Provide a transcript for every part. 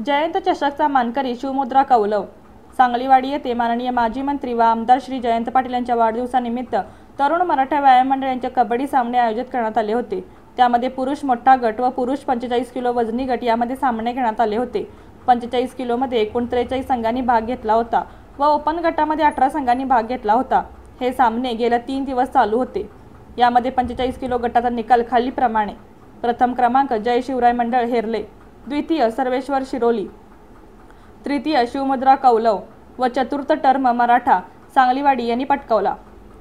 जयंत चषकचा मानकरी शिवमुद्रा कौलव। सांगलीवाडी येथे माननीय माजी मंत्री व आमदार श्री जयंत पाटील यांच्या वाढदिवसानिमित्त तरुण मराठा व्यायाम मंडळ यांचे कबड्डी सामने आयोजित करण्यात आले होते। त्यामध्ये पुरुष मोठा गट व पुरुष 45 किलो वजनी गट यामध्ये सामने घेण्यात आले होते। 45 किलोमध्ये एकूण 43 संघांनी भाग घेतला होता व ओपन गटामध्ये 18 संघांनी भाग घेतला होता। हे सामने गेल्या 3 दिवस चालू होते। यामध्ये 45 किलो गटाचा निकाल खालीलप्रमाणे: प्रथम क्रमांक जय शिवराय मंडळ हेरले, द्वितीय सर्वेश्वर शिरोली, तृतीय शिवमुद्रा कौलव व चतुर्थ टर्म मराठा सांगलीवाडी यांनी पटकावला।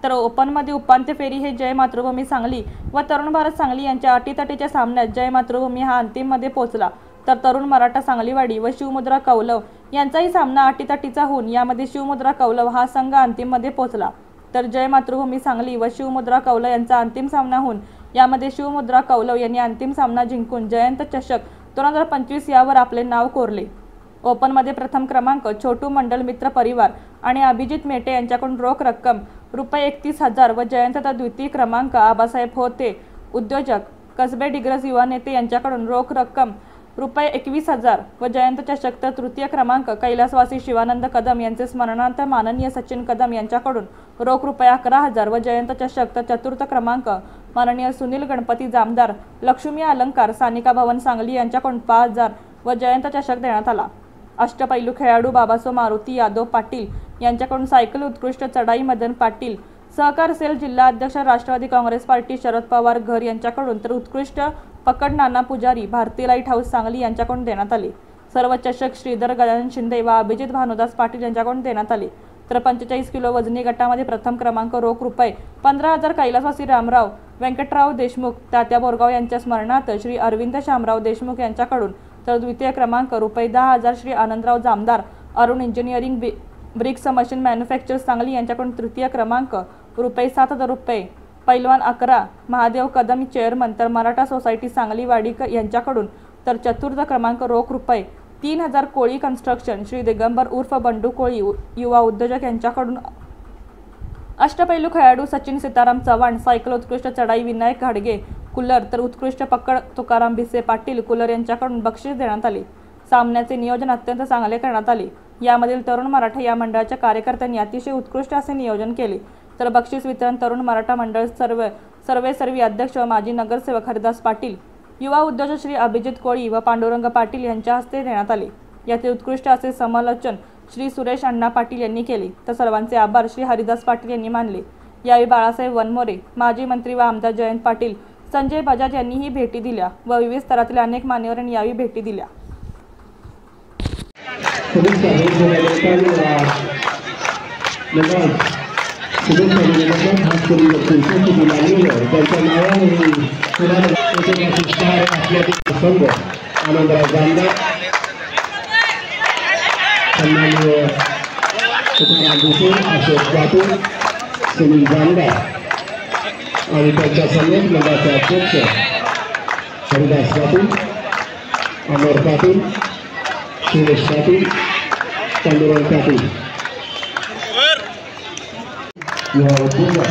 तर ओपनमध्ये उपांत्य फेरी हे जय मातृभूमी सांगली व तरुण भारत सांगली यांच्या अटीतटीच्या सामन्यात जय मातृभूमी हा अंतिममध्ये पोहोचला। तर तरुण मराठा सांगलीवाडी व शिवमुद्रा कौलव यांचाही सामना अटीतटीचा होऊन यामध्ये शिवमुद्रा कौलव हा संघ अंतिममध्ये पोहोचला। तर जय मातृभूमी सांगली व शिवमुद्रा कौलव यांचा अंतिम सामना होऊन यामध्ये शिवमुद्रा कौलव यांनी अंतिम सामना जिंकून जयंत चषक 2025 यावर आपले नाव कोरले। ओपनमध्ये प्रथम क्रमांक छोटू मंडल मित्र परिवार आणि अभिजित मेटे यांच्याकडून रोख रक्कम रुपये 31,000 व जयंतचा द्वितीय क्रमांक आबासाहेब होते उद्योजक कसबे डिग्रज युवा नेते यांच्याकडून रोख रक्कम रुपये 21,000 व जयंत चषक तर तृतीय क्रमांक कैलासवासी शिवानंद कदम यांचे स्मरणार्थ माननीय सचिन कदम यांच्याकडून रोख रुपये 11,000 व जयंत चषक तर चतुर्थ क्रमांक माननीय सुनील गणपती जामदार लक्ष्मी अलंकार सानिका भवन सांगली यांच्याकडून 5,000 व जयंत चषक देण्यात आला। अष्टपैलू खेळाडू बाबासो मारुती यादव पाटील यांच्याकडून सायकल उत्कृष्ट चढाई मदन पाटील सहकार सेल जिल्हा अध्यक्ष राष्ट्रवादी काँग्रेस पार्टी शरद पवार घर यांच्याकडून तर उत्कृष्ट पकड नाना पुजारी भारतीय लाईट हाऊस सांगली यांच्याकडून देण्यात आले। सर्व चषक श्रीधर गजानन शिंदे व अभिजित भानुदास पाटील यांच्याकडून देण्यात आले। तर 45 किलो वजनी गटामध्ये प्रथम क्रमांक रोख रुपये 15,000 कैलासवासी रामराव व्यंकटराव देशमुख तात्या बोरगाव यांच्या स्मरणार्थ श्री अरविंद शामराव देशमुख यांच्याकडून तर द्वितीय क्रमांक रुपये 10,000 Shri Anandrao Jamdar Arun engineering bricks machine manufacture Sangli यांच्याकडून तृतीय क्रमांक रुपये 7,000 रुपये पैलवान 11 महादेव कदम चेअरमन तर मराठा सोसायटी सांगलीवाडी यांच्याकडून तर चतुर्थ क्रमांक रोख रुपये 3,000 कोळी कन्स्ट्रक्शन श्री दिगंबर उर्फ बंडू कोळी युवा उद्योजक यांच्याकडून। अष्टपैलू खेळाडू सचिन सीताराम चव्हाण सायकल उत्कृष्ट चढाई विनायक घाडगे कुलर तर उत्कृष्ट पकड तुकाराम भिसे पाटील कुलर यांच्याकडून बक्षीस देण्यात आले। सामन्याचे नियोजन अत्यंत चांगले करण्यात आले। यामधील तरुण मराठा या मंडळाच्या कार्यकर्त्यांनी अतिशय उत्कृष्ट असे नियोजन केले। तर बक्षीस वितरण तरुण मराठा मंडळ सर्वेसर्वी अध्यक्ष व माजी नगरसेवक हरिदास पाटील युवा उद्योजक श्री अभिजित कोळी व पांडुरंग पाटील यांच्या हस्ते देण्यात आले। याचे उत्कृष्ट असे समालोचन श्री सुरेश अण्णा पाटील यांनी केले। तर सर्वांचे आभार श्री हरिदास पाटील यांनी मानले। यावेळी बाळासाहेब वनमोरे माजी मंत्री व आमदार जयंत पाटील संजय बजाज यांनीही भेटी दिल्या व विविध स्तरातील अनेक मान्यवरांनी यावेळी भेटी दिल्या। आणि त्यांच्या समेत मंडळाचे अध्यक्ष हरिदास पाटील, अमर पाटील, सुरेश पाटील, पांडुरंग पाटील युवा उद्योजक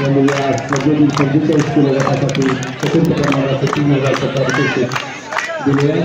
यामुळे आज मध्येही 45 किलो गटासाठी चतुर्थ क्रमांकाचे 3,000 पारितोषिक दिले आहे।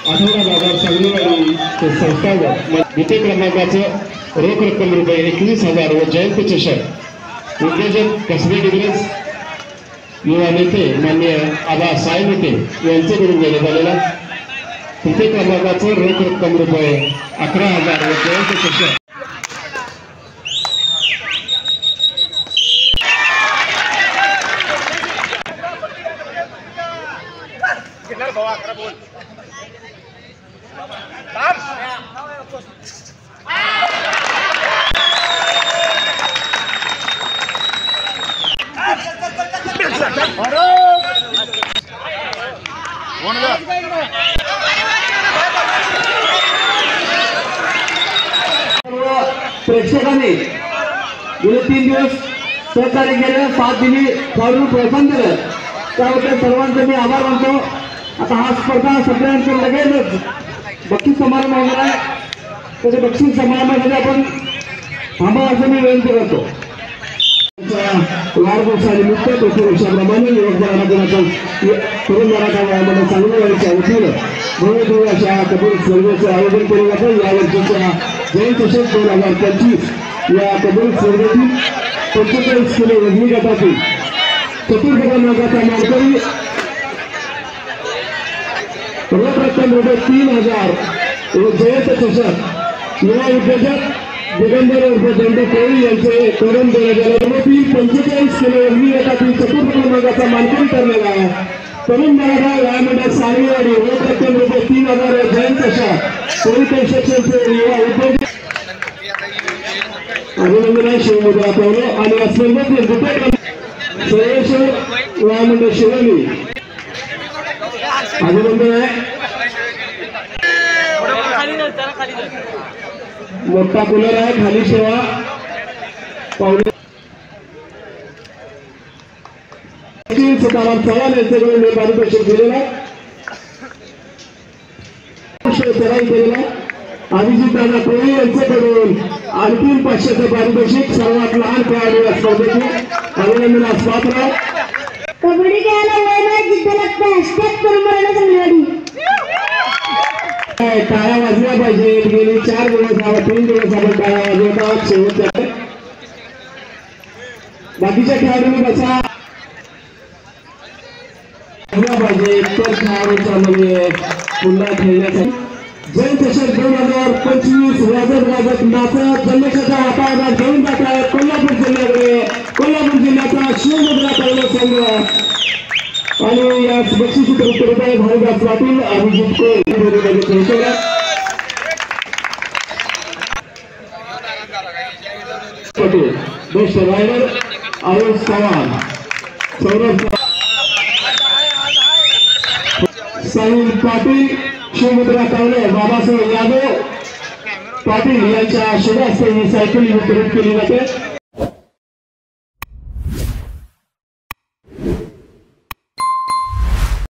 आठवडा बाजार सांगलीवाडी ते संस्थागत द्वितीय क्रमांकाचं रोख रक्कम रुपये 21,000 व जयंत चषक उद्योजक कसबे डिग्रज युवा नेते माननीय आबासाहेब नेते यांच्याकडून देण्यात आलेला तृतीय क्रमांकाचं रोख रक्कम रुपये 11,000 व जयंत चषक भारत सर्वांनी गेले 3 दिवस सहकार्य केलं, साथ दिली, खेळाडू प्रोत्साहन दिलं, त्याबद्दल सर्वांचे मी आभार मानतो. आता हा स्पर्धा सगळ्यांचं लगेच बक्षीस समारंभ होणार आहे. त्याच्या बक्षीस समारंभामध्ये आपण थांबा असं मी विनंती करतो. वाढदिवसानिमित्त प्रतिवर्षाप्रमाणे युवक दिनाचं तरुण मराठा वयामध्ये सांगलीवाडीच्या वतीनं भव्य अशा कबीर स्पर्धेचं आयोजन केलं जातं. यावर्षीच्या जयंत चषक 2025 या कबीर स्पर्धेतील 45 किलो वजनी गटातील चतुर्थ क्रमांकाचा मानकरी रोख रक्कम रुपये 3000 जयंत चषक युवा उद्योजक दिगंबर उर्फ दंड कोळी यांचे करून देण्यात 45 किलो वजनी गटातील चतुर्थ क्रमांकाचा मानकरी करण्यात आला. तरुण मराठा व्यायाममंडळ सांगलीवाडी रोख रक्कम रुपये 3000 जयंत चषक कोळी कन्स्ट्रक्शनचे युवा उद्योजक अभिनंदन आहे शिवमुद्रा कौले आणि या स्पर्धेतील सर्वेश्वर व्यायाममंडळ शिवनी अभिनंदन आहे. मोठा कूलर आहे खाली सेवा पावले सीताराम चव्हाण यांच्याकडून मी पारितोषिक दिलेला सराई केलेला. अभिजित दादा कोळी यांच्याकडून आणखी 500चं पारितोषिक सर्वात लहान खेळाडू या स्पर्धेचे अभिनंदनास पात्र. कबड्डी खेळायला वय नाही जिद्द लागतं. स्टेप करून मरायला सांगलीवाडी टाळ्या वाजल्या पाहिजे. गेली 4 दिवस 3 दिवस आपण टाळ्या वाजवतात. शेवटच्या बाकीच्या खेळाडूंनी बसा पाहिजे तर खेळाडूच्या मध्ये पुन्हा खेळण्यासाठी. जयंत चषक 2025 वाजत नाचत जल्लोषाच्या वातावरणात घेऊन जात आहे कोल्हापूर जिल्ह्याकडे. कोल्हापूर जिल्ह्याचा शिवमुद्रा कौले संघ आणि या बक्षीस रुपये भाऊदास पाटील अभिजित कोळी पटेल बेस्ट रायडर अरुण चव्हाण सौरभ साहिल पाटील शिवमुद्रा कौले बाबासाहेब यादव पाटील यांच्या शुभ हस्ते ही सायकल वितरित केली जाते.